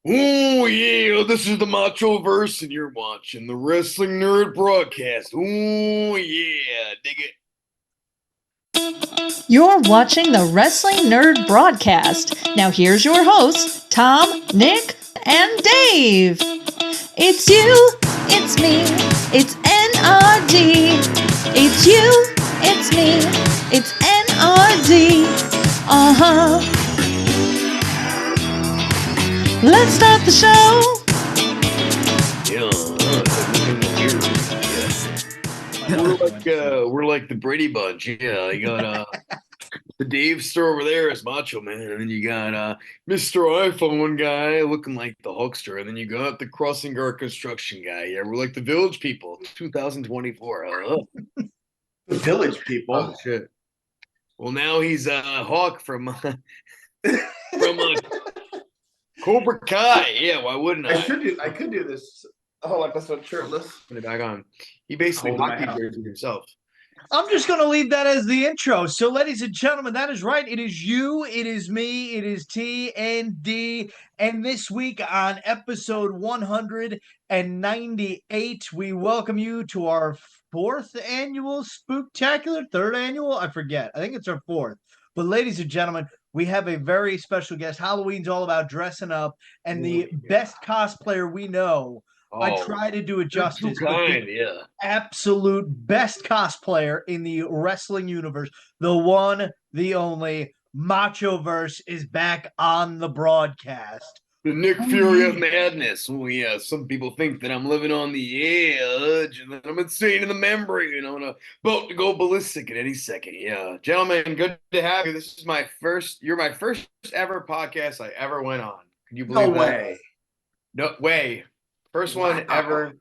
Oh yeah, this is the Machoverse, and you're watching the Wrestling NRD Broadcast. Oh yeah, dig it. You're watching the Wrestling NRD Broadcast. Now here's your hosts, Tom, Nick, and Dave. It's you, it's me, it's N.R.D. It's you, it's me, it's N.R.D. Uh-huh. Let's start the show. We're like the Brady Bunch. Yeah, you got the Dave store over there is Macho Man, and then you got Mr. iPhone guy looking like the Hulkster, and then you got the Crossing Guard construction guy. Yeah, we're like the Village People, 2024. The Village People. Oh shit. Well, now he's Hawk from Cobra Kai. Yeah, why wouldn't I? I could do this whole episode shirtless. Put it back on. He basically hockey jersey himself. I'm just going to leave that as the intro. So, ladies and gentlemen, that is right. It is you, it is me, it is T&D. And this week on episode 198, we welcome you to our fourth annual Spooktacular, third annual? I forget. I think it's our fourth. But, ladies and gentlemen, we have a very special guest. Halloween's all about dressing up, and the best cosplayer we know. I try to do it justice. Yeah. Absolute best cosplayer in the wrestling universe, the one, the only Machoverse is back on the broadcast. The Nick Fury of madness. Oh yeah, some people think that I'm living on the edge and that I'm insane in the membrane, and about to go ballistic at any second. Yeah, gentlemen, good to have you. This is you're my first ever podcast I ever went on. Can you believe that? No way. No way. First one ever.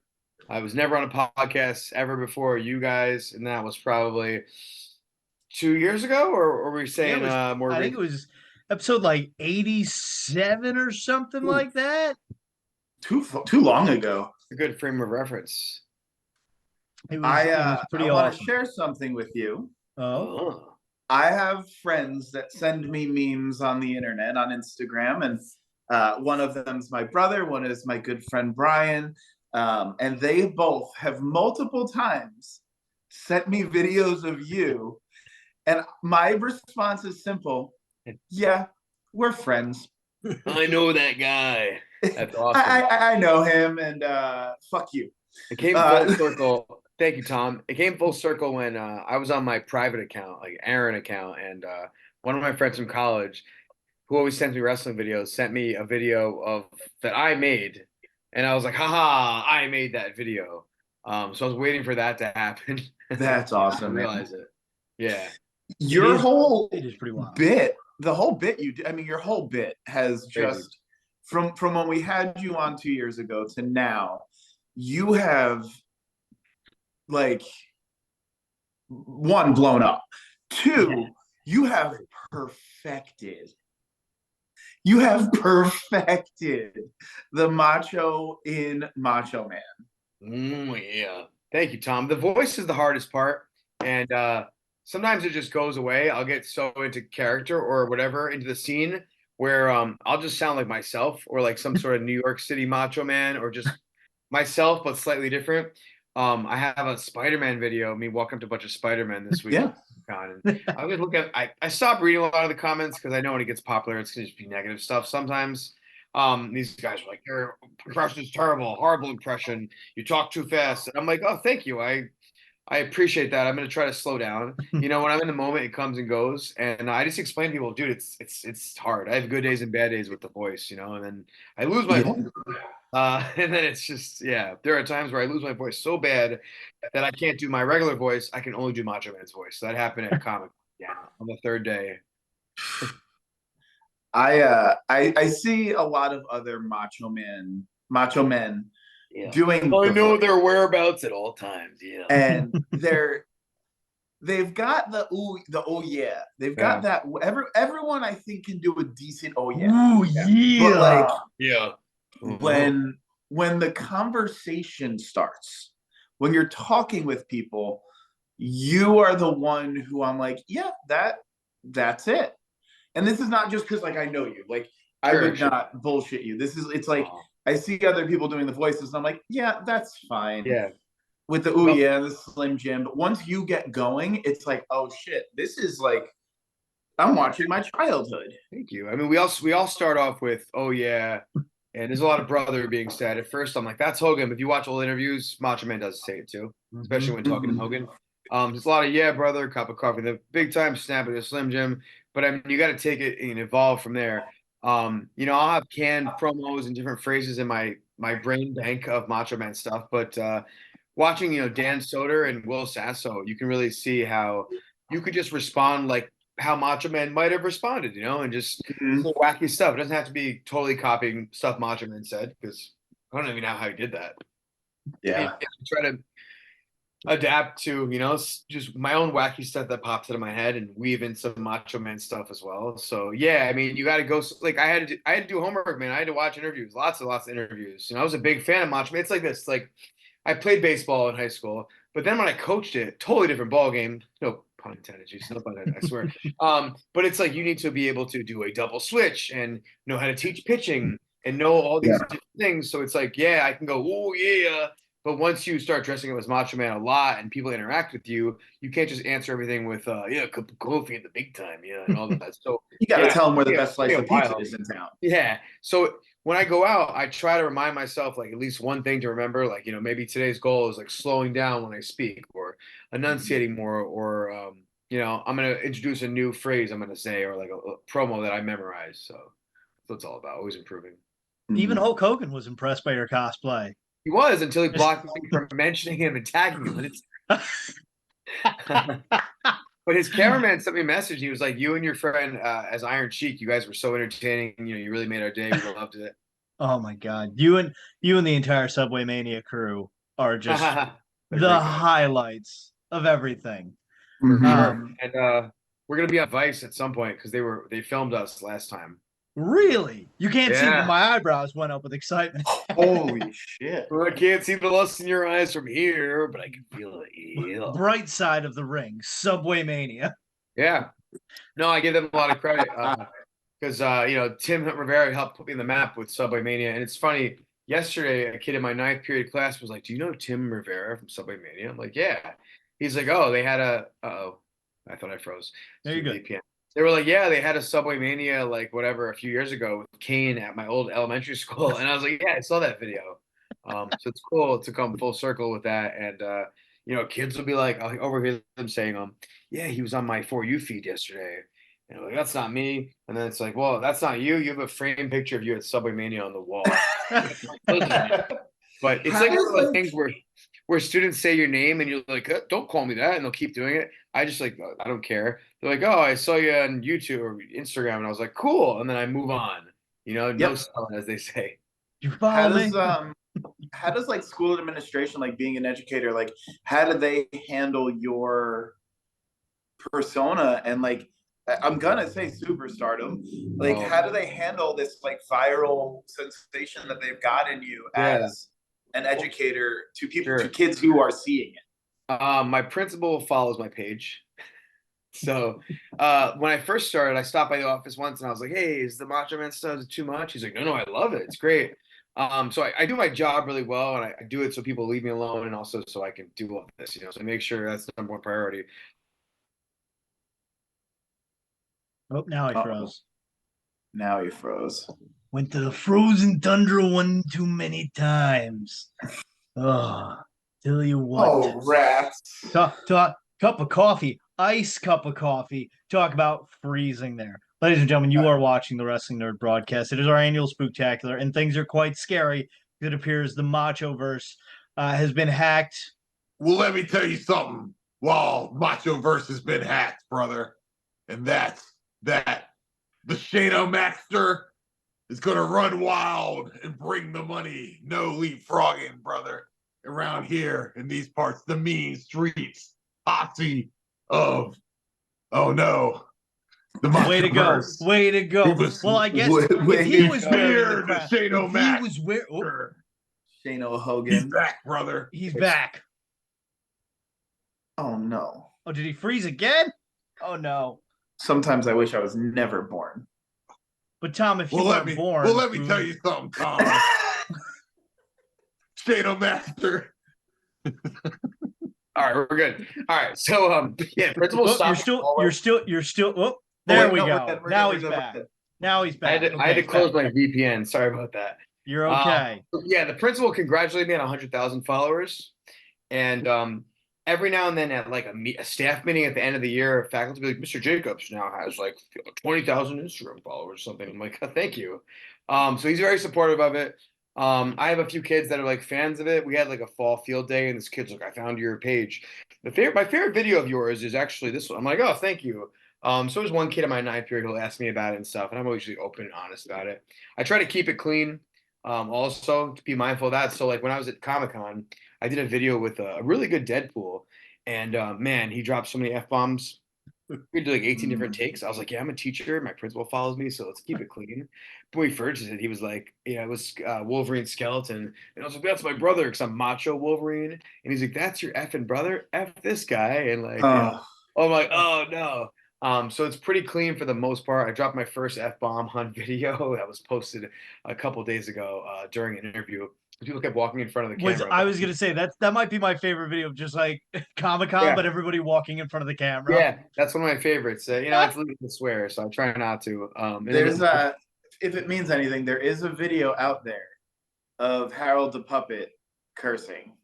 I was never on a podcast ever before you guys, and that was probably 2 years ago, or were we saying more? I think it was episode like 87 or something like that. Too long ago. A good frame of reference. It was pretty I awesome. want to share something with you. Oh. I have friends that send me memes on the internet, on Instagram, and one of them's my brother, one is my good friend Brian, and they both have multiple times sent me videos of you, and my response is simple: yeah, we're friends. I know that guy. That's awesome. I know him, and fuck you. It came full circle. Thank you, Tom. It came full circle when I was on my private account, like Aaron account, and one of my friends from college, who always sends me wrestling videos, sent me a video of that I made, and I was like, haha, I made that video. So I was waiting for that to happen. That's awesome. I realize it. Yeah. Your whole it is pretty wild. the whole bit you did, I mean, your whole bit has just, from when we had you on 2 years ago to now, you have, like, one, blown up. Two, you have perfected the macho in Macho Man. Yeah. Thank you, Tom. The voice is the hardest part, and sometimes it just goes away. I'll get so into character or whatever, into the scene, where I'll just sound like myself, or like some sort of New York City Macho Man, or just myself but slightly different. I have a Spider-Man video, me walking up to a bunch of Spider-Man this week. Yeah. And I would look at I stopped reading a lot of the comments because I know when it gets popular, it's gonna just be negative stuff sometimes. These guys are like, your impression is terrible, horrible impression. You talk too fast. And I'm like, oh, thank you. I appreciate that. I'm gonna try to slow down. When I'm in the moment, it comes and goes. And I just explain to people, dude, it's hard. I have good days and bad days with the voice, and then I lose my voice. And then it's just, there are times where I lose my voice so bad that I can't do my regular voice. I can only do Macho Man's voice. So that happened at Comic on the third day. I see a lot of other macho men doing. I know their whereabouts at all times. Yeah, and they've got the oh yeah. They've got that. Everyone I think can do a decent oh yeah. Ooh yeah. But like when the conversation starts, when you're talking with people, you are the one who I'm like, yeah, that's it. And this is not just because like I know you. Like I Sure, would sure. not bullshit you. It's like Oh, I see other people doing the voices, and I'm like, yeah, that's fine. yeah. With the No, the Slim Jim. But once you get going, it's like, oh shit, this is like I'm watching my childhood. thank you. I mean, we all start off with, oh yeah, and there's a lot of brother being said. At first, I'm like, that's Hogan. But if you watch old interviews, Macho Man does say it too, especially when talking to Hogan. There's a lot of yeah, brother, cup of coffee, the big time snap at the Slim Jim. But I mean, you got to take it and evolve from there. I'll have canned promos and different phrases in my brain bank of Macho Man stuff. But watching, Dan Soder and Will Sasso, you can really see how you could just respond like how Macho Man might have responded, and just Mhm. wacky stuff. It doesn't have to be totally copying stuff Macho Man said, because I don't even know how he did that. Yeah. I try to adapt to, just my own wacky stuff that pops into my head and weave in some Macho Man stuff as well. So yeah, I mean, you got to go. Like I had to do homework, man. I had to watch interviews, lots and lots of interviews. I was a big fan of Macho Man. It's like this, like I played baseball in high school, but then when I coached it, totally different ball game. No pun intended, geez, no pun intended, I swear. But it's like you need to be able to do a double switch and know how to teach pitching and know all these Yeah. different things. So it's like, yeah, I can go, oh yeah. But once you start dressing up as Macho Man a lot and people interact with you, you can't just answer everything with yeah, cup of coffee in the big time, yeah, and all that. So You got to yeah, tell them where the yeah, best it's slice a of pizza while. is in town. Yeah. So when I go out, I try to remind myself like at least one thing to remember. Like, maybe today's goal is like slowing down when I speak or enunciating more, or I'm gonna introduce a new phrase I'm gonna say, or like a promo that I memorize. So that's what it's all about, always improving. Even Mhm. Hulk Hogan was impressed by your cosplay. He was until he blocked me from mentioning him and tagging him. But his cameraman sent me a message. He was like, "You and your friend as Iron Sheik, you guys were so entertaining. You really made our day. We loved it." Oh my God. You and the entire Subway Mania crew are just They're the great guys. highlights of everything. For Mhm. sure. Um, And we're gonna be on Vice at some point because they filmed us last time. really? You can't see, but Yeah. my eyebrows went up with excitement. Holy shit. Well, I can't see the lust in your eyes from here, but I can feel it. Yeah. Bright side of the ring, Subway Mania. Yeah. No, I give them a lot of credit because Tim Rivera helped put me in the map with Subway Mania, and it's funny. Yesterday, a kid in my ninth period class was like, "Do you know Tim Rivera from Subway Mania?" I'm like, "Yeah." He's like, "Oh, they had a." Uh-oh, I thought I froze. There you go. VPN. They were like, "Yeah, they had a Subway Mania like whatever a few years ago with Kane at my old elementary school," and I was like, "Yeah, I saw that video." So it's cool to come full circle with that, and kids will be like, I'll overhear them saying, yeah, he was on my For You feed yesterday." And I'm like, that's not me. And then it's like, well, that's not you. You have a framed picture of you at Subway Mania on the wall. But it's like one of those things where students say your name and you're like, don't call me that, and they'll keep doing it. I just like, I don't care. They're like, oh, I saw you on YouTube or Instagram, and I was like, cool. And then I move on. No Yep. selling, as they say. You How follow me? does like school administration, like being an educator, like how do they handle your persona and like I'm gonna say superstardom. Like, Oh, how do they handle this like viral sensation that they've got in you yeah, as an educator to people to sure. kids who are seeing it? My principal follows my page. So when I first started, I stopped by the office once and I was like, hey, is the Macho Man stuff too much? He's like, no, I love it. It's great. So I do my job really well, and I do it so people leave me alone, and also so I can do all this, so make sure that's the number one priority. Oh, now I Uh-oh. froze. Now he froze. Went to the frozen tundra one too many times. Oh, tell you what. Oh, rats. Talk, cup of coffee, ice cup of coffee. Talk about freezing there. Ladies and gentlemen, you are watching the Wrestling Nerd Broadcast. It is our annual Spooktacular, and things are quite scary. It appears the Machoverse has been hacked. Well, let me tell you something. Well, Machoverse has been hacked, brother. And that's that. The Shano Maxter is going to run wild and bring the money. No leapfrogging, brother. Around here in these parts, the mean streets, posse of, oh no, the Way to go! Machoverse. Way to go! Well, I guess if he was wearing the crap, if he was wearing, Shano Hogan. He's back, brother. He's back. Oh no. Oh, did he freeze again? Oh no. Sometimes I wish I was never born. But Tom, if you Well, weren't born, let me tell you something, Tom. Shadow Master. All right, we're good. All right, so yeah, principal Oh, stopped. you're still. Oh, there we no, go. we're good, Now we're he's good, we're back. good. Now he's back. I had to close my VPN. Sorry about that. You're okay. Yeah, the principal congratulated me on 100,000 followers, and every now and then at like a staff meeting at the end of the year, faculty will be like, Mr. Jacobs now has like 20,000 Instagram followers or something. I'm like, thank you. So he's very supportive of it. I have a few kids that are like fans of it. We had like a fall field day, and this kid's like, I found your page. My favorite video of yours is actually this one. I'm like, oh, thank you. So there's one kid in my ninth period who'll ask me about it and stuff, and I'm always usually open and honest about it. I try to keep it clean. Also to be mindful of that. So like when I was at Comic-Con, I did a video with a really good Deadpool, and man, he dropped so many F-bombs. We did like 18 different takes. I was like, yeah, I'm a teacher. My principal follows me, so let's keep it clean. But when we first did it, he was like, yeah, it was Wolverine skeleton. And I was like, that's my brother because I'm macho Wolverine. And he's like, that's your effing brother? F this guy. And like, I'm like, oh no. So it's pretty clean for the most part. I dropped my first F-bomb on video that was posted a couple days ago during an interview. People kept walking in front of the camera. I was gonna say that might be my favorite video of just like Comic-Con, Yeah. but everybody walking in front of the camera. Yeah, that's one of my favorites. You know, it's legal to swear, so I try not to. There's if it means anything, there is a video out there of Harold the Puppet cursing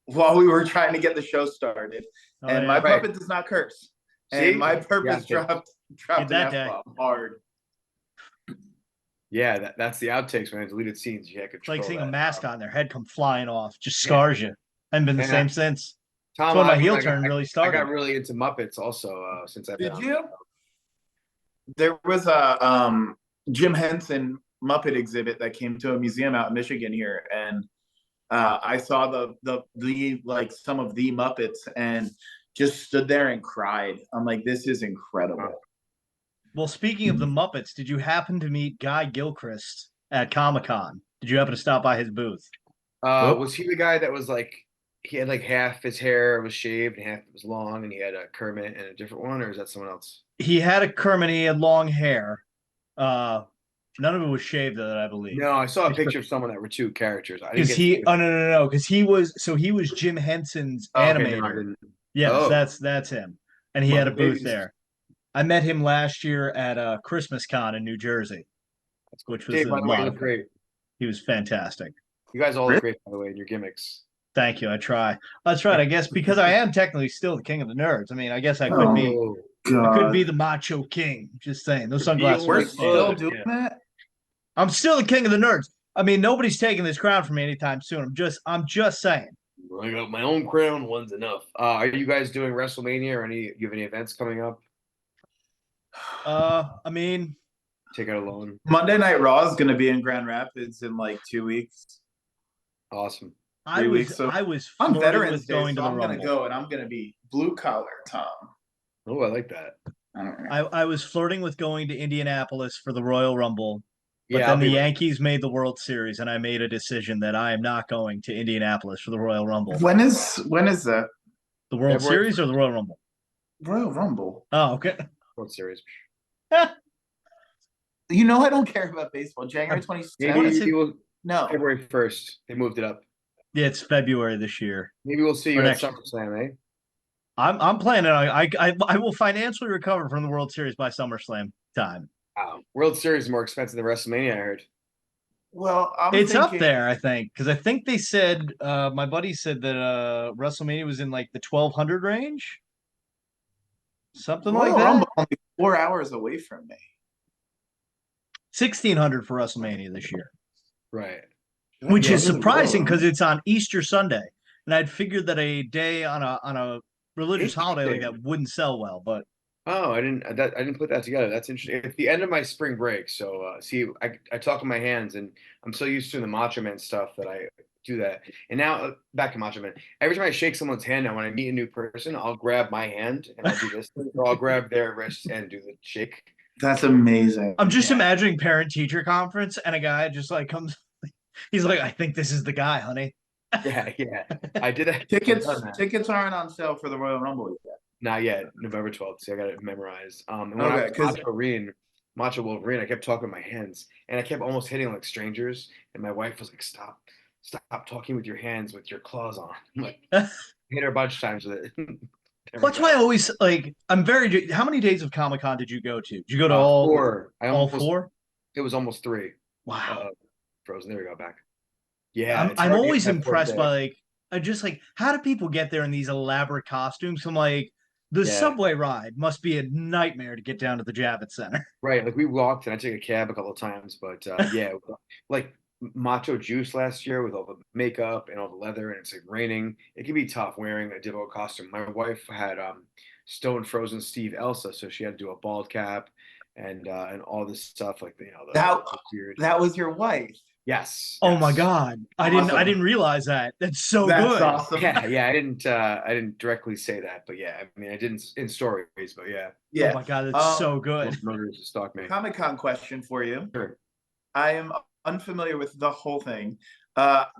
while we were trying to get the show started, and my puppet does not curse. See? And my purpose dropped an that F-bomb hard. Yeah, that's the outtakes when I deleted scenes. You had It's control. like seeing a mask on their head come flying off, just scars you. Haven't been the same since. Tom, That's when my heel turn really started. I got really into Muppets also since I've been. Did you? There was a Jim Henson Muppet exhibit that came to a museum out in Michigan here, and I saw the like some of the Muppets and just stood there and cried. I'm like, this is incredible. Well, speaking of the Muppets, did you happen to meet Guy Gilchrist at Comic-Con? Did you happen to stop by his booth? Was he the guy that was like he had like half his hair was shaved and half it was long, and he had a Kermit and a different one, or is that someone else? He had a Kermit. He had long hair. None of it was shaved, though, that I believe. No, I saw a picture of someone that were two characters. Because no, because he was Jim Henson's animator. No, Yes, that's him, and he had a booth there. I met him last year at Christmas Con in New Jersey, which was Dave, by the way, you look great. He was fantastic. You guys all look great, by the way, in your gimmicks. Thank you. I try. That's right. I guess because I am technically still the king of the nerds. I mean, I guess I could be. I could be the macho king. Just saying. Those sunglasses. We're still doing that. I'm still the king of the nerds. I mean, nobody's taking this crown from me anytime soon. I'm just saying. I got my own crown. One's enough. Are you guys doing WrestleMania or you have any events coming up? I mean, take out a loan. Monday Night Raw is going to be in Grand Rapids in like 2 weeks. Awesome. I was on Veterans Day, so I'm going to go, and I'm going to be blue collar, Tom. Oh, I like that. I was flirting with going to Indianapolis for the Royal Rumble, but then the Yankees made the World Series, and I made a decision that I am not going to Indianapolis for the Royal Rumble. When is that? The World Series or the Royal Rumble? Royal Rumble. Oh, okay. World Series. You know I don't care about baseball. January 27th? No. February 1st. They moved it up. Yeah, it's February this year. Maybe we'll see you at SummerSlam, eh? I'm planning on I will financially recover from the World Series by SummerSlam time. Wow. World Series is more expensive than WrestleMania, I heard. Well, it's up there, I think, because I think they said my buddy said that WrestleMania was in like the 1,200 range, something like that. Rumble only 4 hours away from me. 1,600 for WrestleMania this year, right? Which is surprising because it's on Easter Sunday, and I'd figured that a day on a religious holiday like that wouldn't sell well, but. Oh, I didn't put that together. That's interesting. It's the end of my spring break, so see, I talk with my hands, and I'm so used to the Macho Man stuff that I do that. And now back to Macho Man. Every time I shake someone's hand, now when I meet a new person, I'll grab my hand and I'll do this, or I'll grab their wrist and do the shake. That's amazing. I'm just imagining parent-teacher conference, and a guy just like comes. He's like, "I think this is the guy, honey." Yeah. I did that. Tickets aren't on sale for the Royal Rumble yet. Not yet. November 12th. So I got it memorized. And when I was Macho Wolverine, I kept talking with my hands, and I kept almost hitting like strangers. And my wife was like, "Stop talking with your hands with your claws on." I'm like, hit her a bunch of times with it. That's why I always like. I'm very. How many days of Comic-Con did you go to? Did you go to 4. all 4? It was almost 3. Wow. Frozen. There we go. Back. Yeah, it's I'm hard to get always that 4th impressed day. by like I just like how do people get there in these elaborate costumes? I'm like the Yeah. subway ride must be a nightmare to get down to the Javits Center. Right, like we walked and I took a cab a couple of times, but yeah, like Macho Juice last year with all the makeup and all the leather, and it's like raining. It can be tough wearing a difficult costume. My wife had Stone Frozen Steve Elsa, so she had to do a bald cap and all this stuff, like That the beard. that was your wife. Yes. Oh my Yes. God. I Awesome. didn't realize that. That's so That's good. awesome. Yeah, I didn't directly say that, but yeah, I mean I didn't in stories, but yeah. Yeah. Oh my God, that's so good. Most murderers to stalk me. Comic-Con question for you. Sure. I am unfamiliar with the whole thing.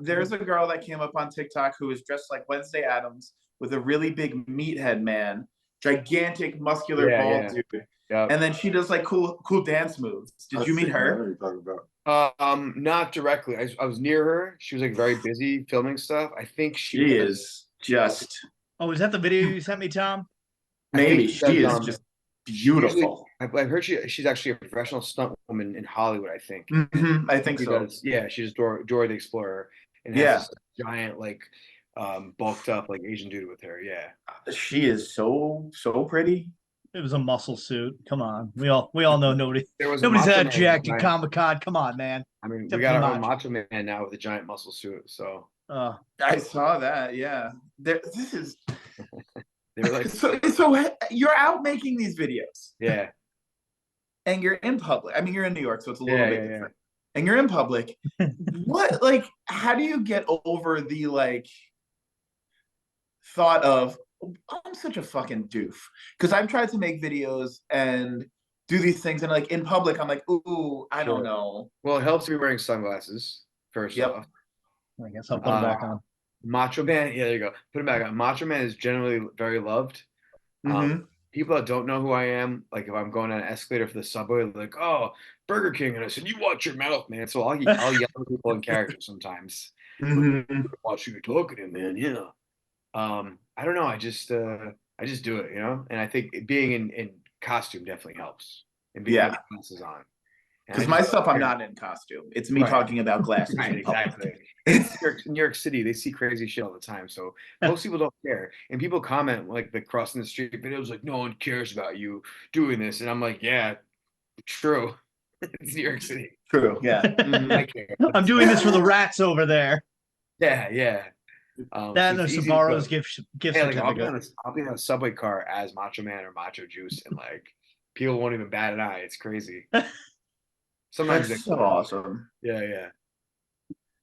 There's a girl that came up on TikTok who was dressed like Wednesday Addams with a really big meathead man, gigantic muscular bald dude. Yep. And then she does like cool dance moves. Did you meet her? Not directly. I was near her. She was like very busy filming stuff. I think She is just Oh, is that the video you sent me, Tom? maybe she is does, just beautiful. I've heard she's actually a professional stunt woman in Hollywood, I think. I think She so. does. Yeah, she's Dora the Explorer and has this giant like bulked up like Asian dude with her. Yeah. She is so pretty. It was a muscle suit. Come on. We all know nobody's Macho that Man jacked with at a giant- Comic-Con. Come on, man. I mean, Except we got for our own Macho. Macho Man now with a giant muscle suit. So I saw that. Yeah. This is they were like, so you're out making these videos. yeah. And you're in public. I mean, you're in New York, so it's a little bit different. And you're in public. What, like, how do you get over the like thought of I'm such a fucking doof? Because I've tried to make videos and do these things, and like in public, I'm like, ooh, I don't know. Well, it helps to be wearing sunglasses first off. I guess I'll put them back on. Macho Man, yeah, there you go. Put him back on. Macho Man is generally very loved. People that don't know who I am, like if I'm going on an escalator for the subway, they're like, "Oh, Burger King," and I said, "You watch your mouth, man." So I'll yell at people in character sometimes. Watch who you're talking to, man. Yeah. I don't know. I just do it, you know. And I think being in costume definitely helps. And being with glasses on. Because my stuff, I'm not in costume. It's me talking about glasses. Right, exactly. It's New York City. They see crazy shit all the time. So most people don't care. And people comment like the crossing the street videos, like, no one cares about you doing this. And I'm like, yeah, true. It's New York City. True. Yeah. I care. I'm doing this for the rats over there. Yeah. That and a Sbarro's gift certificate. I'll be on a subway car as Macho Man or Macho Juice, and like people won't even bat an eye. It's crazy. Sometimes that's so awesome. Yeah.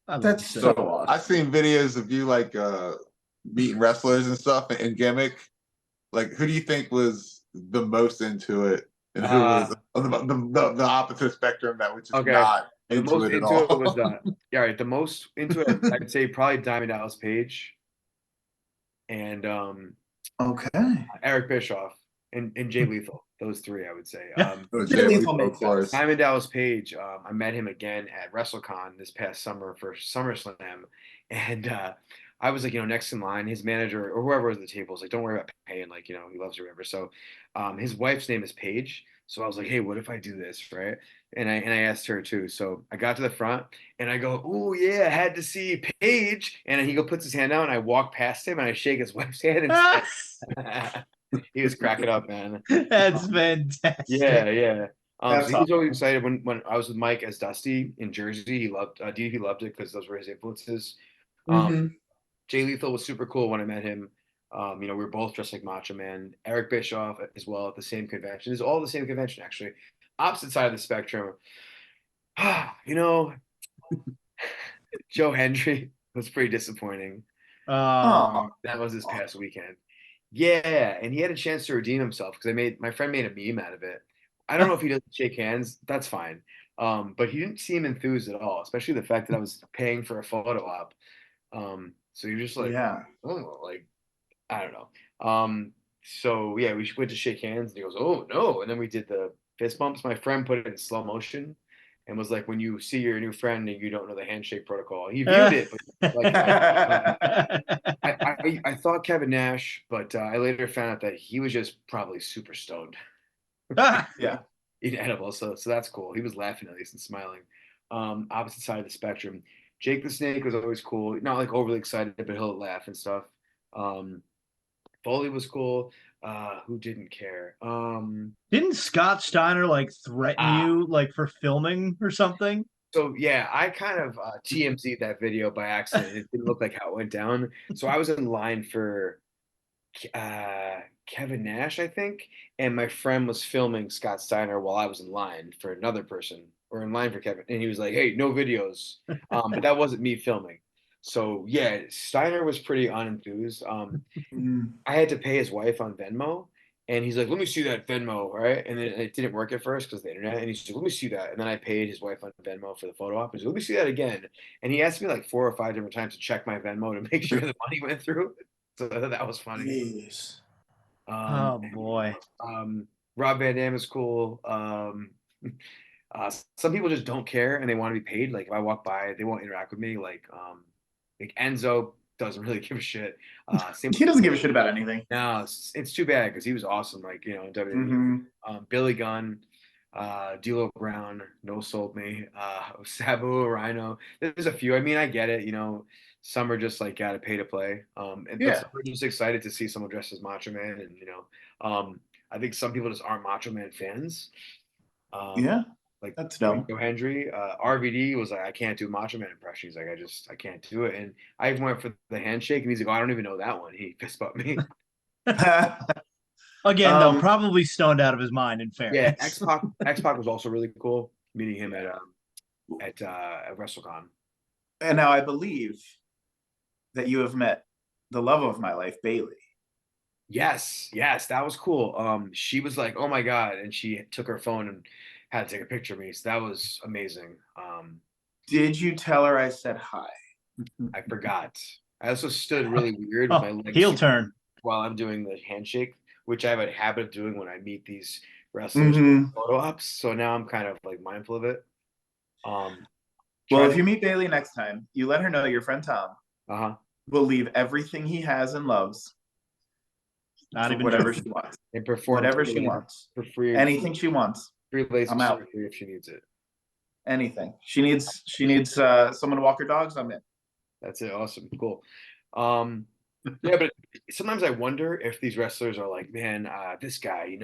That's so awesome. I've seen videos of you like meeting wrestlers and stuff and gimmick. Like, who do you think was the most into it, and who was the opposite spectrum that was just not into it at all? It was the most into it, I'd say probably Diamond Dallas Page and Eric Bischoff and Jay Lethal. Those 3, I would say. Diamond Dallas Page, I met him again at WrestleCon this past summer for SummerSlam, and I was like, next in line. His manager or whoever was at the table was like, "Don't worry about paying, like, he loves you, whatever." So, his wife's name is Paige. So I was like, "Hey, what if I do this, right?" And I asked her too. So I got to the front and I go, "Oh yeah, I had to see Paige." And he puts his hand out, and I walk past him and I shake his wife's hand and. He was cracking up, man. That's fantastic. Yeah. So he was always excited when I was with Mike as Dusty in Jersey. He loved DDP, loved it because those were his influences. Jay Lethal was super cool when I met him. We were both dressed like Macho Man. Eric Bischoff as well at the same convention. It's all the same convention, actually. Opposite side of the spectrum. Joe Hendry was pretty disappointing. That was this past weekend. Yeah, and he had a chance to redeem himself because my friend made a meme out of it. I don't know if he doesn't shake hands. That's fine. But he didn't seem enthused at all, especially the fact that I was paying for a photo op. So you're just like, oh, like, I don't know. So yeah, we went to shake hands and he goes, "Oh no." And then we did the fist bumps. My friend put it in slow motion and was like, when you see your new friend and you don't know the handshake protocol. He viewed it, but like I thought Kevin Nash, but I later found out that he was just probably super stoned. Yeah. Eating edibles, so that's cool. He was laughing at least and smiling. Opposite side of the spectrum. Jake the Snake was always cool. Not like overly excited, but he'll laugh and stuff. Um, Foley was cool. Who didn't care? Didn't Scott Steiner like threaten Ah, you like for filming or something? so yeah, I kind of TMZ'd that video by accident. It didn't look like how it went down. So I was in line for Kevin Nash, I think, and my friend was filming Scott Steiner while I was in line for another person or in line for Kevin, and he was like, "Hey, no videos," but that wasn't me filming. So yeah, Steiner was pretty unenthused. Mm. I had to pay his wife on Venmo, and he's like, "Let me see that Venmo," right? And then it didn't work at first because the internet, and he's like, "Let me see that," and then I paid his wife on Venmo for the photo op. He's like, "Let me see that again," and he asked me like 4 or 5 different times to check my Venmo to make sure the money went through. So that was funny. Jeez. Oh And, boy. Rob Van Dam is cool. Some people just don't care and they want to be paid. Like if I walk by, they won't interact with me. Like Enzo doesn't really give a shit. Same. He doesn't give a shit about anything. No, it's too bad because he was awesome. Like in WWE. Billy Gunn, D'Lo Brown, No Sold Me, Sabu, Rhino. There's a few. I mean, I get it. Some are just like gotta pay to play. But Yeah. some are just excited to see someone dressed as Macho Man, and I think some people just aren't Macho Man fans. Yeah. Like That's dumb. Joe Hendry, RVD was like, I can't do Macho Man impression. He's like, I can't do it. And I went for the handshake, and he's like, oh, I don't even know that one. He fist bumped me. Again, though, probably stoned out of his mind. In Yeah, fairness. X-Pac was also really cool. Meeting him at WrestleCon. And now I believe that you have met the love of my life, Bailey. Yes, that was cool. She was like, "Oh my God," and she took her phone and had to take a picture of me. So that was amazing. Did you tell her I said hi? I forgot. I also stood really weird with my Oh, legs heel super turn. while I'm doing the handshake, which I have a habit of doing when I meet these wrestlers photo ops. So now I'm kind of like mindful of it. Well, if you meet Bailey next time, you let her know your friend Tom will leave everything he has and loves Not even whatever joking. she wants. and perform Whatever she wants. for free, Anything she wants. free laser I'm out. surgery if she needs it. Anything. She needs someone to walk her dogs, I'm in. That's it. Awesome. Cool. Yeah, but sometimes I wonder if these wrestlers are like, man, this guy,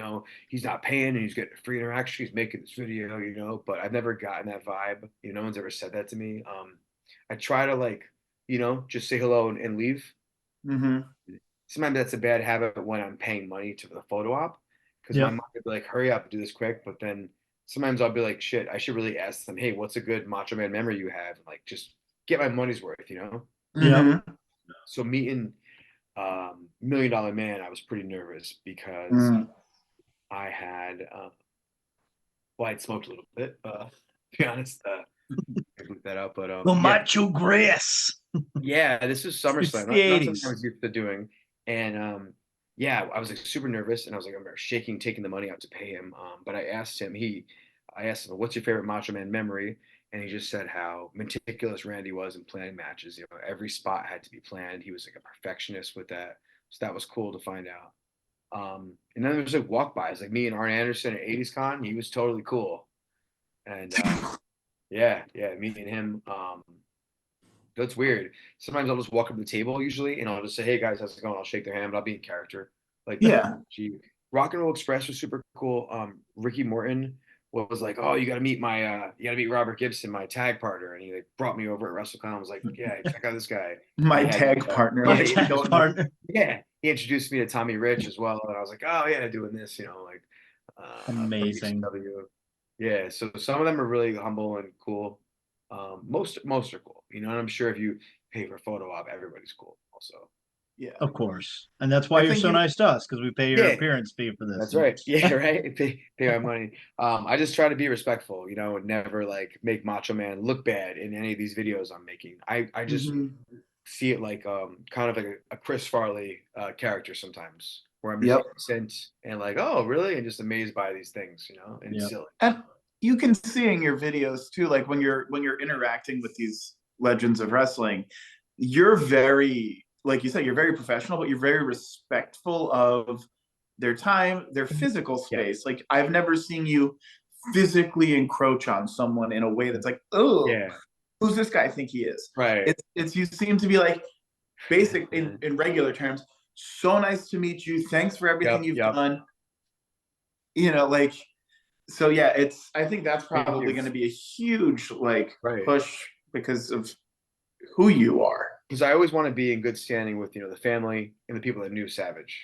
he's not paying and he's getting a free interaction. He's making this video, but I've never gotten that vibe. No one's ever said that to me. I try to like, just say hello and leave. Sometimes that's a bad habit when I'm paying money to the photo op because my mom would be like, hurry up, do this quick. But then sometimes I'll be like, shit, I should really ask them, hey, what's a good Macho Man memory you have? And like, just get my money's worth. So meeting $1 Million Man, I was pretty nervous because I had, I'd smoked a little bit, to be honest. I bleeped that out, but The Macho Grass. yeah, this is SummerSlam. the Not 80s. something I was used to doing, and yeah, I was like super nervous, and I was like, I'm shaking, taking the money out to pay him. But I asked him, what's your favorite Macho Man memory? And he just said how meticulous Randy was in planning matches. Every spot had to be planned. He was like a perfectionist with that. So that was cool to find out. And then there was like walk-bys, like me and Arn Anderson at 80s Con. He was totally cool. And yeah, meeting him. That's weird. Sometimes I'll just walk up to the table usually, and I'll just say, "Hey guys, how's it going?" I'll shake their hand, but I'll be in character. Like Rock and Roll Express was super cool. Ricky Morton was like, "Oh, you got to meet Robert Gibson, my tag partner," and he like brought me over at WrestleCon. I was like, "Yeah, check out this guy." My tag partner. My tag partner. Yeah, he introduced me to Tommy Rich as well, and I was like, "Oh yeah, doing this," Amazing. Yeah, so some of them are really humble and cool. Most are cool, and I'm sure if you pay for a photo op, everybody's cool. Also, Yeah, of course, and that's why you're so nice to us because we pay your appearance fee for this. That's right. Yeah, right. Pay my money. I just try to be respectful, and never like make Macho Man look bad in any of these videos I'm making. I just see it like kind of like a Chris Farley character sometimes. where I'm Yep. just innocent and like, oh, really? And just amazed by these things, you know, and Yep. silly. And you can see in your videos too, like when you're interacting with these legends of wrestling, you're very, like you said, you're very professional, but you're very respectful of their time, their physical space. Like I've never seen you physically encroach on someone in a way that's like, oh, Yeah. who's this guy think he is? Right. It's you seem to be like basic in regular terms. So nice to meet you. Thanks for everything you've done. You know, like, so yeah, I think that's probably going to be a huge like push because of who you are. Because I always want to be in good standing with, you know, the family and the people that knew Savage.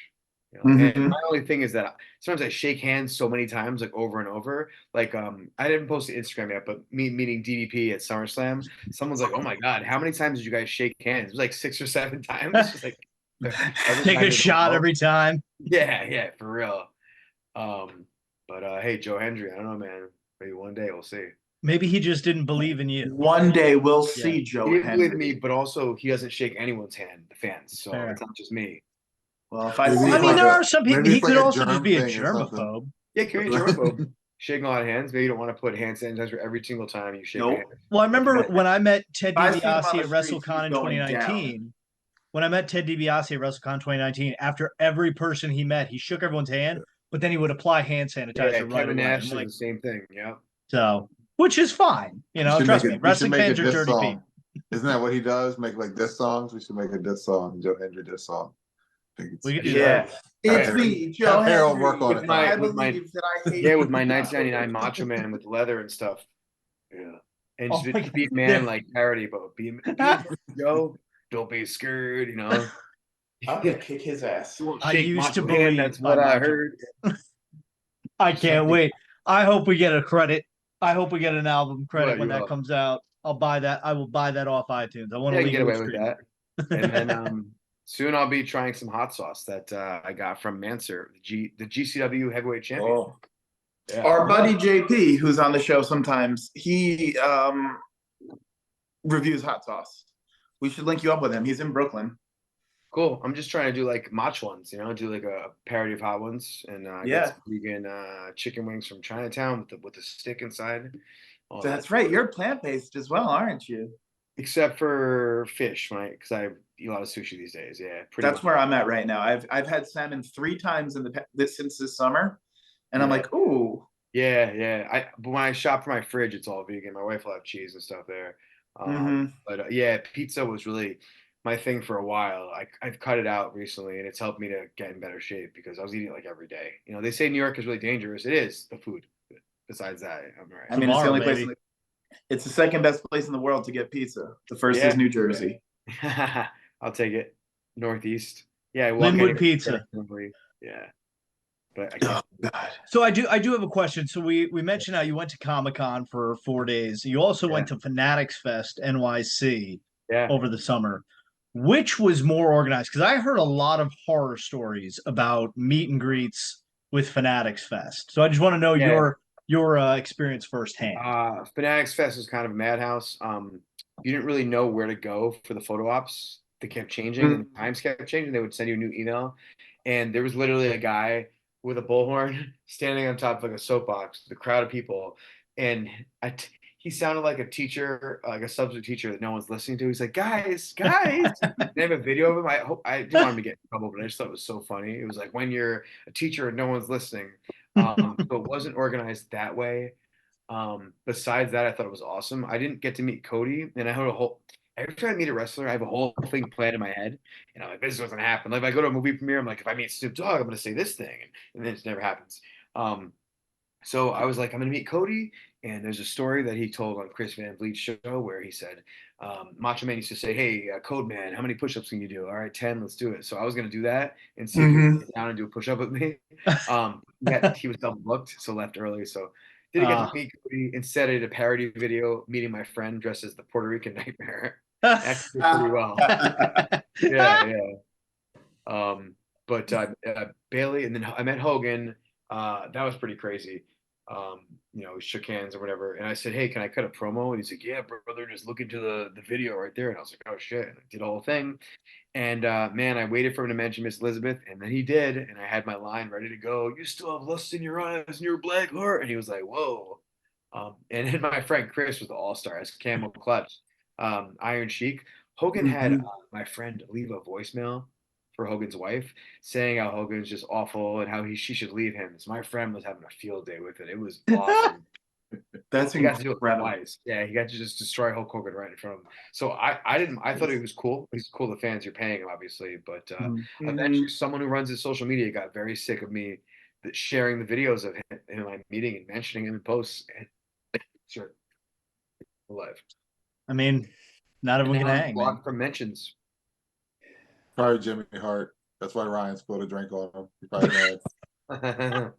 You know? Mhm. And my only thing is that sometimes I shake hands so many times, like over and over. Like, I didn't post to Instagram yet, but me meeting DDP at SummerSlam, someone's like, "Oh my God, how many times did you guys shake hands?" It was like 6 or 7 times. It's just like take a shot every time. Yeah, for real. But hey, Joe Hendry, I don't know, man. Maybe one day we'll see. Maybe he just didn't believe in you. One day we'll see Joe He didn't Hendry. believe me, but also he doesn't shake anyone's hand, the fans. So it's not just me. Well, if I Maybe see it's I mean, like there a- are some people. maybe He it's could like a also just germ be a thing or something. germaphobe. Yeah, can be a germaphobe. Shaking a lot of hands. Maybe you don't want to put hand sanitizer every single time you shake a hand. Well, I remember when I met Ted If I see him on DiBiase the at streets, WrestleCon he's in going 2019. When I met Ted DiBiase at WrestleCon 2019, after every person he met, he shook everyone's hand, but then he would apply hand sanitizer Yeah, right Kevin away. Nash I'm did like, the same thing. Yeah. so, which is fine. You know, trust me, wrestling fans are dirty people. Isn't that what he does? Make like diss songs? We should make a diss song, Joe Hendry diss song. We could do Yeah. that. It's me, Joe Have Harold Hendry. work on it. I with my believe that I hate yeah, with my 1999 Macho Man with leather and stuff. Yeah, and Oh just my be God. man like parody, but be Joe. Don't be scared, you know. I'm gonna kick his ass. You won't I shake used to Macho hand. believe That's my what I Macho. heard. I can't wait. I hope we get a credit. I hope we get an album credit when that will. comes out. I'll buy that. I will buy that off iTunes. I want to Yeah, I can get legally away with stream that. And then soon I'll be trying some hot sauce that I got from Manser, the GCW heavyweight champion. Oh. Yeah. Our buddy JP, who's on the show sometimes, he reviews hot sauce. We should link you up with him. He's in Brooklyn. Cool. I'm just trying to do like match ones, you know, do like a parody of hot ones, and get some vegan chicken wings from Chinatown with the stick inside. That's right. You're plant-based as well, aren't you? Except for fish, right? Because I eat a lot of sushi these days. Yeah, That's much. where I'm at right now. I've had salmon 3 times since this summer, and I'm like, ooh. Yeah. But when I shop for my fridge, it's all vegan. My wife will have cheese and stuff there. But yeah, pizza was really my thing for a while. I've cut it out recently, and it's helped me to get in better shape because I was eating it like every day. You know, they say New York is really dangerous. It is the food. Besides that, I'm all right. I mean, it's the only place. It's the second best place in the world to get pizza. The first is New Jersey. I'll take it. Northeast. Yeah, Linwood Pizza. Yeah. But I can't. Oh, God. So I do have a question. So we mentioned how you went to Comic-Con for 4 days. You also went to Fanatics Fest NYC over the summer. Which was more organized? Because I heard a lot of horror stories about meet and greets with Fanatics Fest. So I just want to know your experience firsthand. Fanatics Fest was kind of a madhouse. You didn't really know where to go for the photo ops. They kept changing and times kept changing. They would send you a new email, and there was literally a guy with a bullhorn standing on top of like a soapbox, the crowd of people, and he sounded like a teacher, like a substitute teacher that no one's listening to. He's like, guys. They have a video of him. I didn't want him to get in trouble, but I just thought it was so funny. It was like when you're a teacher and no one's listening. So it wasn't organized that way. Besides that, I thought it was awesome. I didn't get to meet Cody, and I had every time I meet a wrestler, I have a whole thing planned in my head, and I'm like, this is what's gonna happen. Like if I go to a movie premiere, I'm like, if I meet Snoop Dogg, I'm gonna say this thing, and then it never happens. So I was like, I'm gonna meet Cody, and there's a story that he told on Chris Van Vliet's show where he said, Macho Man used to say, hey, Code Man, how many push-ups can you do? All right, 10, let's do it. So I was gonna do that and see if he would get down and do a push-up with me. He was double booked, so left early. So didn't get to meet Cody. Instead, I did a parody video meeting my friend dressed as the Puerto Rican Nightmare. Actually did pretty well. But Bailey, and then I met Hogan. That was pretty crazy. We shook hands or whatever. And I said, hey, can I cut a promo? And he's like, yeah, brother, just look into the video right there. And I was like, oh shit. And I did the whole thing. And man, I waited for him to mention Miss Elizabeth, and then he did. And I had my line ready to go. You still have lust in your eyes and your black heart. And he was like, whoa. And then my friend Chris was the all-star as Camel Clutch, Iron Sheik. Hogan had my friend leave a voicemail for Hogan's wife saying how Hogan's just awful and how she should leave him. So my friend was having a field day with it. It was awesome. That's he got to do it incredible. twice. Yeah, he got to just destroy Hulk Hogan right in front of him. So I thought he was cool. He's cool. The fans, you're paying him, obviously. But eventually, someone who runs his social media got very sick of me sharing the videos of him in my meeting and mentioning him in posts. And sure, live. I mean, not everyone can hang, man. From mentions. Probably Jimmy Hart. That's why Ryan spilled a drink on him. He's probably mad. Right?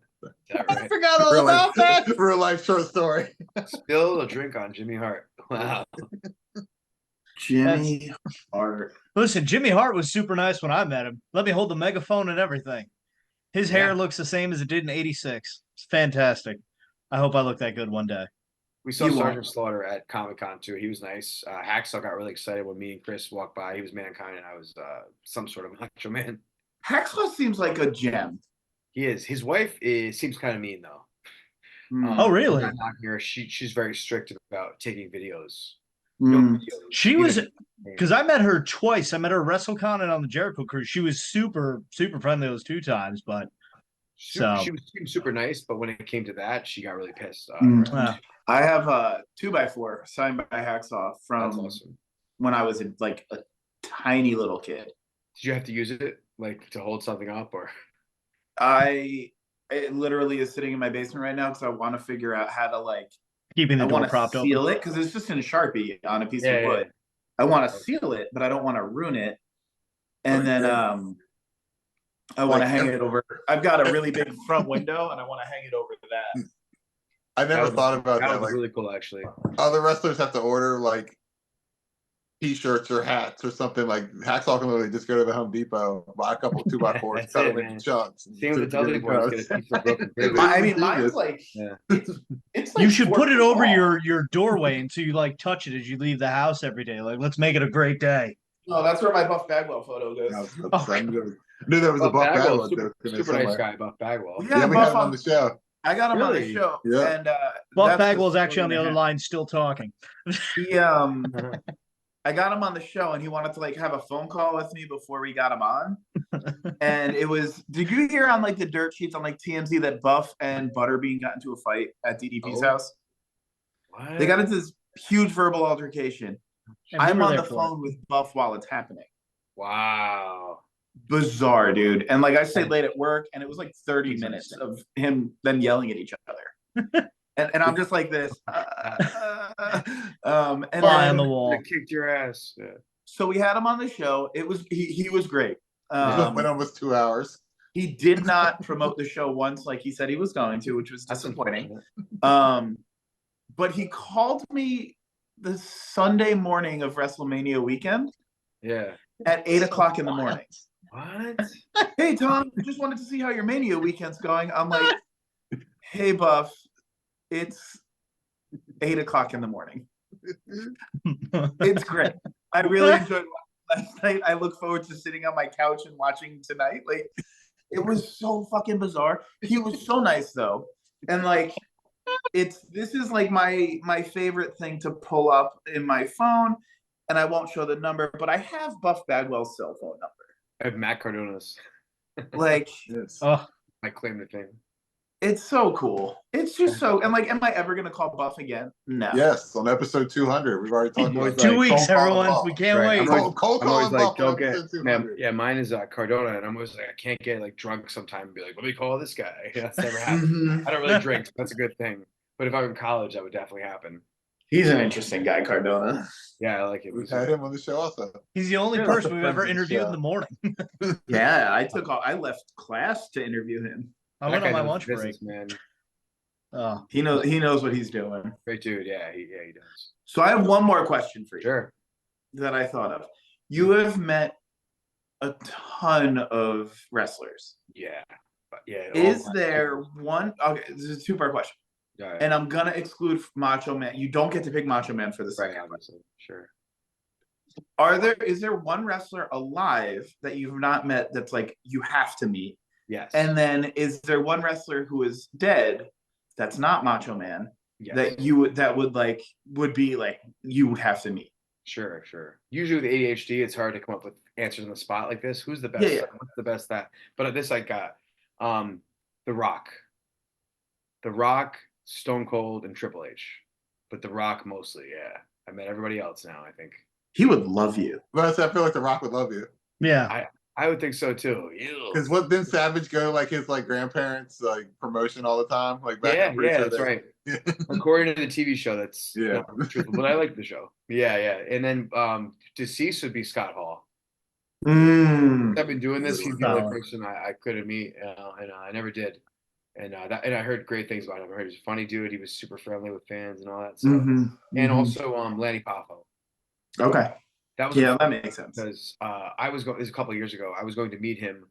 I forgot all about that. Real life short story. Spilled a drink on Jimmy Hart. Wow. Jimmy Hart. Listen, Jimmy Hart was super nice when I met him. Let me hold the megaphone and everything. His hair looks the same as it did in '86. It's fantastic. I hope I look that good one day. We saw Sergeant Slaughter at Comic-Con too. He was nice. Hacksaw got really excited when me and Chris walked by. He was Mankind and I was some sort of macho man. Hacksaw seems like a gem. He is. His wife seems kind of mean though. Oh, really? She's very strict about taking videos. She was, because I met her twice. I met her at WrestleCon and on the Jericho Cruise. She was super, super friendly those 2 times, but she was super nice. But when it came to that, she got really pissed. I have a 2x4 signed by Hacksaw from when I was like a tiny little kid. Did you have to use it like to hold something up, or? It literally is sitting in my basement right now because I want to figure out how to like keeping the door propped open. Seal it because it's just in Sharpie on a piece of wood. Yeah. I want to seal it, but I don't want to ruin it. And then I want to hang it over. I've got a really big front window, and I want to hang it over to that. I never thought about that. That was really cool, actually. Other wrestlers have to order like T-shirts or hats or something. Like Hacksaw can literally just go to the Home Depot, buy a couple 2x4s, cut them into chunks. Same with the Dudley Boys. Get a piece of broken I mean, mine's like, it's like you should put it over your doorway until you like touch it as you leave the house every day. Like, let's make it a great day. No, that's where my Buff Bagwell photo goes. I knew there was a Buff Bagwell. Super nice guy, Buff Bagwell. Yeah, we had him on the show. I got him on the show. Yeah. And Buff Bagwell's actually on the other line still talking. He I got him on the show and he wanted to like have a phone call with me before we got him on. And it was, did you hear on like the dirt sheets on like TMZ that Buff and Butterbean got into a fight at DDP's house? What? They got into this huge verbal altercation. I'm on the phone with Buff while it's happening. Wow. Bizarre, dude. And like I stayed late at work and it was like 30 minutes of him then yelling at each other. And I'm just like this. And fly on the wall. They kicked your ass. Yeah. So we had him on the show. It was he was great. Went almost 2 hours. He did not promote the show once like he said he was going to, which was disappointing. But he called me the Sunday morning of WrestleMania weekend. Yeah. At 8:00 in the morning. What? Hey Tom, just wanted to see how your Mania weekend's going. I'm like, hey Buff, it's 8:00 in the morning. It's great. I really enjoyed last night. I look forward to sitting on my couch and watching tonight. Like, it was so fucking bizarre. He was so nice though, and like, this is like my favorite thing to pull up in my phone, and I won't show the number, but I have Buff Bagwell's cell phone number. I have Matt Cardona's. Like, I claim the thing. It's so cool. It's just so, and like, am I ever gonna call Buff again? No. Yes, on episode 200, we've already talked about 2 weeks, everyone. We can't wait. I'm always like, don't get, man, yeah, mine is Cardona, and I'm always like, I can't get like drunk sometime and be like, let me call this guy. That's never happened. I don't really drink, so that's a good thing. But if I'm in college, that would definitely happen. He's an interesting guy, Cardona. Yeah, I like it. We've had him on the show also. He's the only person we've ever interviewed in the morning. Yeah, I left class to interview him. I went on my lunch break, man. Oh, he knows what he's doing. Great dude. Yeah, he does. So I have one more question for you. Sure. That I thought of. You have met a ton of wrestlers. Yeah. But yeah. Is there one? Okay, this is a 2-part question. Right. and I'm gonna exclude Macho Man. You don't get to pick Macho Man for the Right, second. obviously. Sure. Is there one wrestler alive that you've not met that's like you have to meet? Yes. And then is there one wrestler who is dead that's not Macho Man Yes. that would be like you would have to meet? Sure. Usually with ADHD, it's hard to come up with answers on the spot like this. Who's the best? Yeah. What's the best that? But this I got. The Rock. The Rock, Stone Cold, and Triple H. But The Rock mostly, yeah. I met everybody else now, I think. He would love you. But I feel like The Rock would love you. Yeah. I would think so too. Because what didn't Savage go like his like grandparents like promotion all the time? Like back in Yeah, that's right. According to the TV show, that's Yeah. not truthful, but I like the show. Yeah. And then deceased would be Scott Hall. I've been doing this. He's the only person I couldn't meet, and I never did. And and I heard great things about him. I heard he's a funny dude. He was super friendly with fans and all that stuff. And also Lanny Poffo. Okay. That was that makes sense. Because I was going. This was a couple of years ago. I was going to meet him,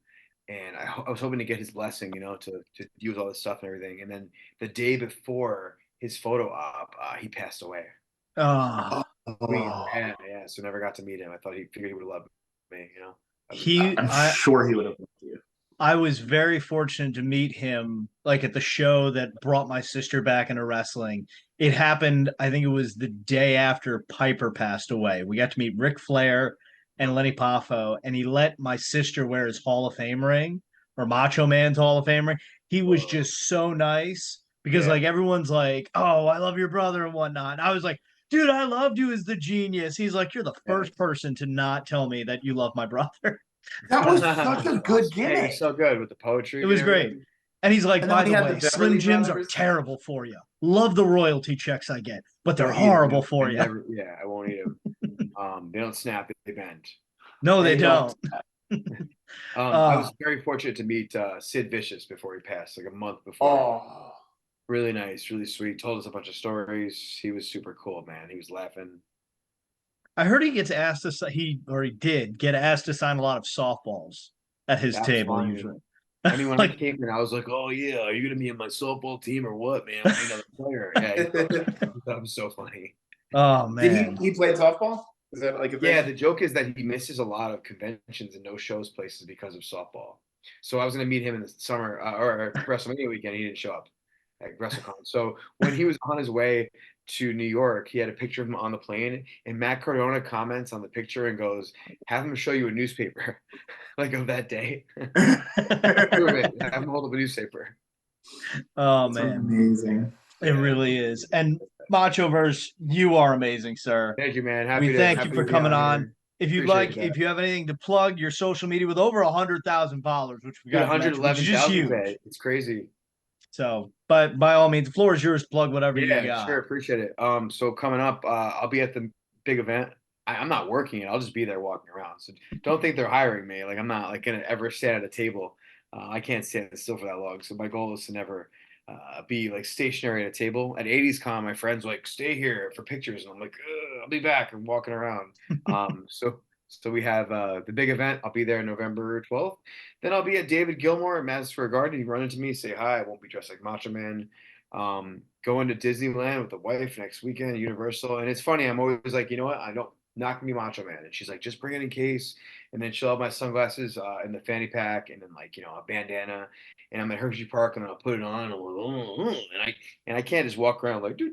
and I was hoping to get his blessing, to use all this stuff and everything. And then the day before his photo op, he passed away. Oh. Yeah. So never got to meet him. I thought he figured he would have loved me. I'm sure he would have loved you. I was very fortunate to meet him like at the show that brought my sister back into wrestling. It happened, I think it was the day after Piper passed away. We got to meet Ric Flair and Lenny Poffo, and he let my sister wear his Hall of Fame ring, or Macho Man's Hall of Fame ring. He was just so nice because like everyone's like, "Oh, I love your brother" and whatnot. And I was like, "Dude, I loved you as the genius." He's like, "You're the first person to not tell me that you love my brother." That was such a good Yeah, gimmick. he's so good with the poetry. It was great. And he's like, And by then the he had way, the Slim Beverly Jims are Brothers. terrible for you. Love the royalty checks I get, but they're Don't eat 'em. horrible for you. I won't eat them. They don't snap; they bend. No, they don't. I was very fortunate to meet Sid Vicious before he passed, like a month before. Oh, Really nice, really sweet. Told us a bunch of stories. He was super cool, man. He was laughing. I heard he gets asked to he did get asked to sign a lot of softballs at his That's table fine. usually. I mean, when I came in, I was like, "Oh yeah, are you gonna be in my softball team or what, man? I need another player." Yeah, he thought that was so funny. Oh man, did he play softball? Is that like a thing? Yeah, the joke is that he misses a lot of conventions and no shows places because of softball. So I was gonna meet him in the summer or WrestleMania weekend. He didn't show up at WrestleCon. So when he was on his way to New York, he had a picture of him on the plane, and Matt Cardona comments on the picture and goes, "Have him show you a newspaper, like of that day. Have him hold up a newspaper." oh That's man, amazing. it really is. And Machoverse, you are amazing, sir. Thank you, man. We thank you happy for to be coming on. here. If you'd Appreciate like, that. if you have anything to plug, your social media with over 100,000 followers, which we got 111,000 huge. today. It's crazy. So, but by all means, the floor is yours. Plug whatever you got. Sure, appreciate it. So coming up, I'll be at the big event. I'm not working it. I'll just be there walking around. So don't think they're hiring me. Like I'm not like gonna ever stand at a table. I can't stand still for that long. So my goal is to never be like stationary at a table. At 80s Con, my friends were like, stay here for pictures, and I'm like, I'll be back. I'm walking around. So we have the big event. I'll be there November 12th. Then I'll be at David Gilmour at Madison Square Garden. You run into me, say hi. I won't be dressed like Macho Man. Going to Disneyland with the wife next weekend, Universal. And it's funny, I'm always like, you know what? Not gonna be Macho Man. And she's like, just bring it in case. And then she'll have my sunglasses in the fanny pack, and then like, a bandana. And I'm at Hershey Park, and I'll put it on, and I'm like, and I can't just walk around like, do.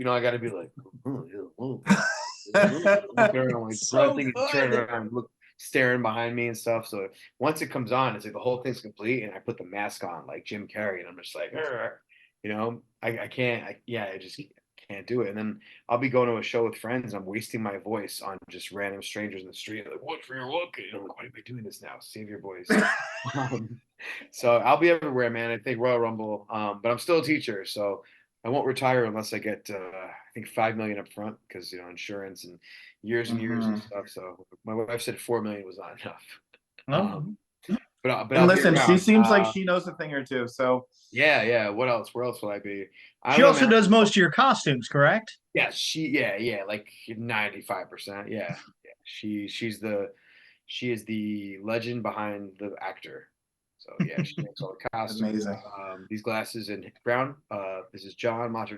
I got to be like, walking around like grunting and turning around, staring behind me and stuff. So once it comes on, it's like the whole thing's complete, and I put the mask on like Jim Carrey, and I'm just like, I can't, I just can't do it. And then I'll be going to a show with friends, and I'm wasting my voice on just random strangers in the street, like, what for your look? I'm like, why am I doing this now? Save your voice. So I'll be everywhere, man. I think Royal Rumble, but I'm still a teacher, so I won't retire unless I get, I think 5 million up front, because insurance and years and years and stuff. So my wife said 4 million was not enough. But and listen, she seems like she knows a thing or two. So yeah. What else? Where else will I be? She also does most of your costumes, correct? Yeah, like 95%. Yeah. She is the legend behind the actor. So yeah, she makes all the costumes. Amazing. These glasses in brown. This is John, Macho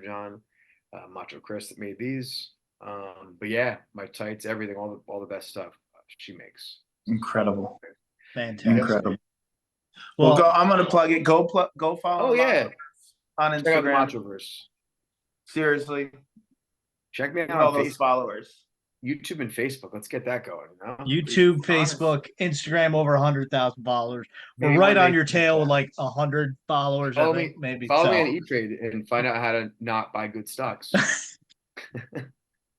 Chris that made these. But yeah, my tights, everything, all the best stuff she makes. Incredible. Fantastic. Incredible. Well, Well, I'm gonna plug it. Go follow. Oh yeah, on check out the Instagram. Machoverse. Seriously, Check me out all on those Facebook, followers. YouTube, and Facebook. Let's get that going. YouTube, Honest. Facebook, Instagram, over 100,000 followers. We're Maybe right one on day your keep tail that. with like 100 followers. Follow I think me, maybe. follow me So. on E-Trade and find out how to not buy good stocks.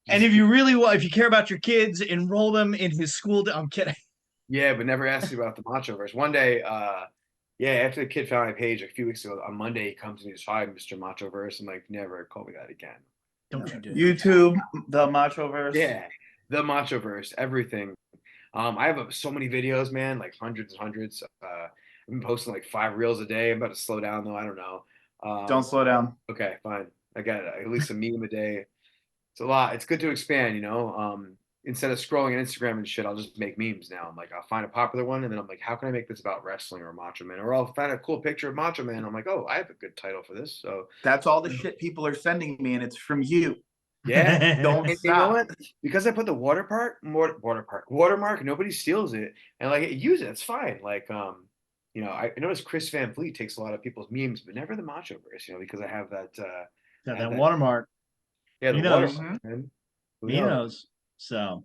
And if you really want, if you care about your kids, enroll them in his school. I'm kidding. Yeah, but never asked you about the Machoverse. One day, yeah, after the kid found my page a few weeks ago, on Monday he comes and he's, "Hi, Mr. Machoverse." I'm like, never call me that again. Don't you do it. YouTube, the Machoverse. Yeah, the Machoverse, everything. I have so many videos, man, like hundreds and hundreds. I've been posting like 5 reels a day. I'm about to slow down though. I don't know. Don't slow down. Okay, fine. I got at least a meme a day. It's a lot. It's good to expand, you know. Instead of scrolling on Instagram and shit, I'll just make memes now. I'm like, I'll find a popular one, and then I'm like, how can I make this about wrestling or Macho Man? Or I'll find a cool picture of Macho Man. I'm like, oh, I have a good title for this. So That's all the shit people are sending me, and it's from you. yeah, Don't and you know stop. what? Because I put the watermark, nobody steals it, and like use it. It's fine. Like you know, I noticed Chris Van Vliet takes a lot of people's memes, but never the Machoverse. You know, because I have that. Got that watermark. Yeah, the He knows. watermark. Man. Who He knows? knows. So,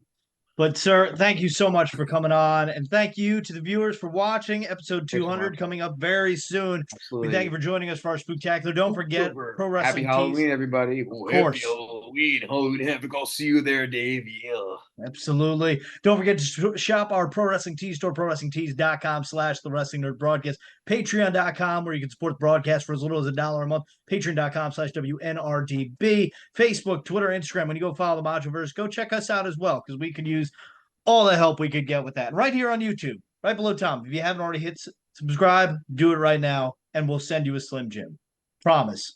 but sir, thank you so much for coming on, and thank you to the viewers for watching episode 200 coming up very soon. Absolutely. We thank you for joining us for our Spooktacular. Don't forget Pro Happy Wrestling Halloween, Tees. everybody. Of course. Happy Halloween. Havoc. I'll see you there, Dave. Yeah. Absolutely. Don't forget to shop our Pro Wrestling Tees store, prowrestlingtees.com/the Wrestling Nerd Broadcast, patreon.com, where you can support the broadcast for as little as $1 a month, patreon.com/WNRDB, Facebook, Twitter, Instagram. When you go follow the Machoverse, go check us out as well, because we could use all the help we could get with that. And right here on YouTube, right below Tom, if you haven't already hit subscribe, do it right now, and we'll send you a Slim Jim. Promise.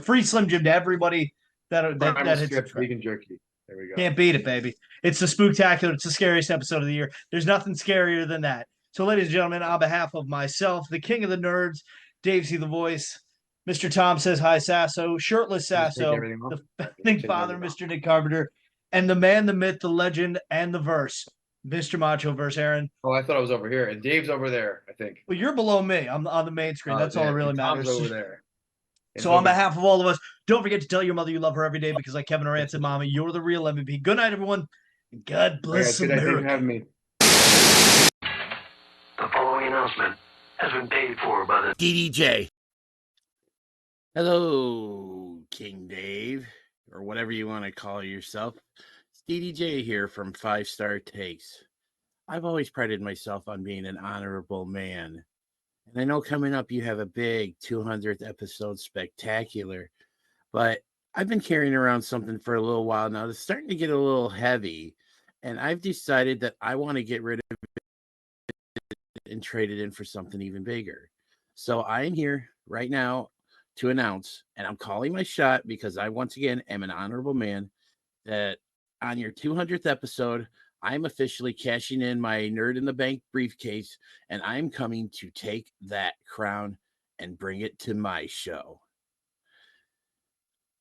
Free Slim Jim to everybody that hits subscribe. Vegan jerky. There we go. Can't beat it, baby. It's the Spooktacular. It's the scariest episode of the year. There's nothing scarier than that. So, ladies and gentlemen, on behalf of myself, the king of the nerds, DaveCTheVoice, Mr. Tom says hi, Sasso, shirtless Sasso, the founding father, Mr. Nick Carpenter, and the man, the myth, the legend, and the verse, Mr. Machoverse, Aaron. Oh, I thought I was over here, and Dave's over there, I think. Well, you're below me. I'm on the main screen. That's all that really matters. Tom's over there. So on behalf of all of us, don't forget to tell your mother you love her every day, because like Kevin Durant said, Mama, you're the real MVP. Good night, everyone. And God bless Good night. Thanks for America. having me. The following announcement has been paid for by the DDJ. Hello, King Dave, or whatever you want to call yourself. It's DDJ here from 5 Star Takes. I've always prided myself on being an honorable man. And I know coming up you have a big 200th episode spectacular, but I've been carrying around something for a little while now that's starting to get a little heavy, and I've decided that I want to get rid of it and trade it in for something even bigger. So I am here right now to announce, and I'm calling my shot because I once again am an honorable man, that on your 200th episode, I'm officially cashing in my Nerd in the Bank briefcase, and I'm coming to take that crown and bring it to my show.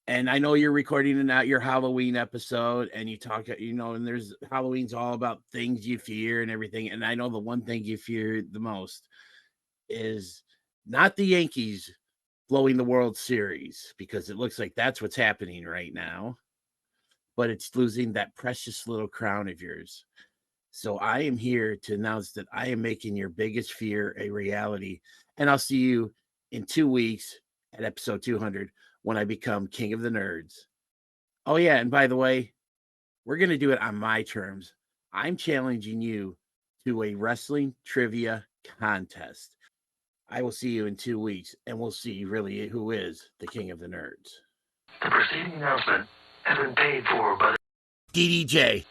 And I know you're recording your Halloween episode, and you talk, you know, and there's Halloween's all about things you fear and everything. And I know the one thing you fear the most is not the Yankees blowing the World Series, because it looks like that's what's happening right now, but it's losing that precious little crown of yours. So I am here to announce that I am making your biggest fear a reality. And I'll see you in 2 weeks at episode 200 when I become King of the Nerds. Oh, yeah. And by the way, we're going to do it on my terms. I'm challenging you to a wrestling trivia contest. I will see you in 2 weeks, and we'll see really who is the King of the Nerds. preceding announcement has been paid for by the DDJ.